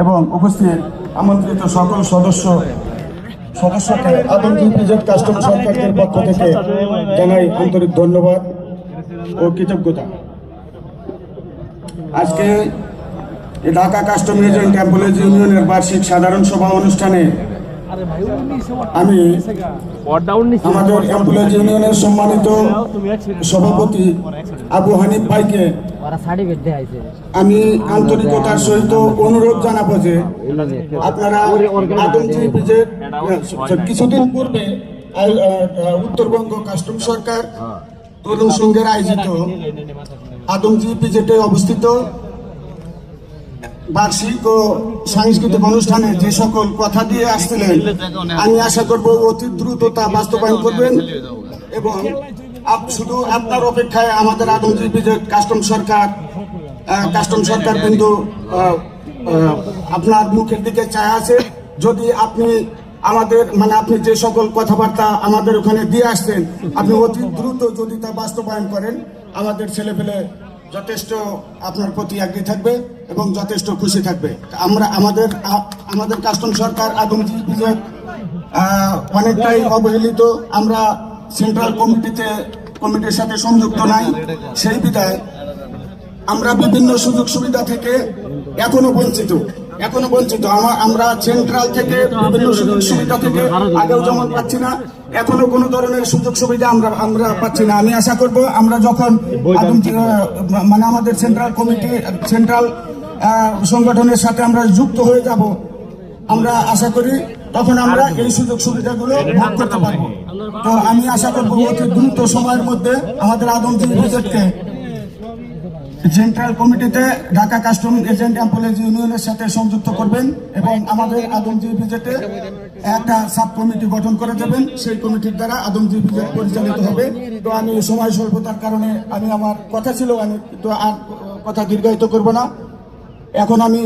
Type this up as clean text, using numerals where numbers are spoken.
এবং উপস্থিত আমন্ত্রিত সকল সদস্যকে আদমজি ইপিজেড কাস্টম সরকারের পক্ষ থেকে জানাই আন্তরিক ধন্যবাদ ও কৃতজ্ঞতা। আজকে ঢাকা কাস্টম এজেন্ট এমপ্লয়িজ ইউনিয়নের বার্ষিক সাধারণ সভা অনুষ্ঠানে আমি আমাদের এমপ্লয়িজ ইউনিয়নের সম্মানিত সভাপতি আবু হানিফ ভাইকে আমি আন্তরিকতার সহিত অনুরোধ জানাবো যে আপনারা আদমজি ইপিজেড কিছুদিন পূর্বে উত্তরবঙ্গ কাস্টম সরকার তরুণ সংঘের আয়োজিত আদমজি ইপিজেডে অবস্থিত বার্ষিক ও সাংস্কৃতিক অনুষ্ঠানে যে সকল কথা দিয়ে আসছিলেন আমি আশা করব অতি দ্রুত তা বাস্তবায়ন করবেন এবং শুধু আপনার অপেক্ষায় আমাদের আদমজি ইপিজেড কাস্টম সরকার কিন্তু আপনার মুখের দিকে চায় আছে। যদি আপনি আপনি যে সকল কথাবার্তা আমাদের ওখানে দিয়ে আসছেন আপনি অতি দ্রুত যদি তা বাস্তবায়ন করেন আমাদের ছেলেপেলে যথেষ্ট আপনার প্রতি আগ্রহী থাকবে এবং যথেষ্ট খুশি থাকবে। আমাদের কাস্টম সরকার আদমজি ইপিজেড অনেকটাই অবহেলিত। আমরা সেন্ট্রাল কমিটির সাথে সংযুক্ত নাই, সেই বিধায় আমরা বিভিন্ন সুযোগ সুবিধা থেকে এখনো বঞ্চিত। আমরা সেন্ট্রাল থেকে বিভিন্ন সুযোগ সুবিধা থেকে আগেও যেমন পাচ্ছি না, এখনো কোনো ধরনের সুযোগ সুবিধা আমরা পাচ্ছি না। আমি আশা করব আমরা যখন আমাদের সেন্ট্রাল সংগঠনের সাথে আমরা যুক্ত হয়ে যাব, আমরা আশা করি তখন আমরা এই সুযোগ সুবিধাগুলো ভাগ করতে পারবো। তো আমি আশা করবো অতি দ্রুত সময়ের মধ্যে আমাদের আদমজি ইপিজেডকে সেন্ট্রাল কমিটিতে ঢাকা কাস্টম এজেন্ট এমপ্লয়িজ ইউনিয়নের সাথে সংযুক্ত করবেন এবং আমাদের আদমজি ইপিজেডে একটা সাব কমিটি গঠন করে দেবেন। সেই কমিটির দ্বারা আদমজি ইপিজেড পরিচালিত হবে। তো আমি সময় স্বল্পতার কারণে আমার কথা ছিল, আমি তো আর কথা দীর্ঘায়িত করব না। এখন আমি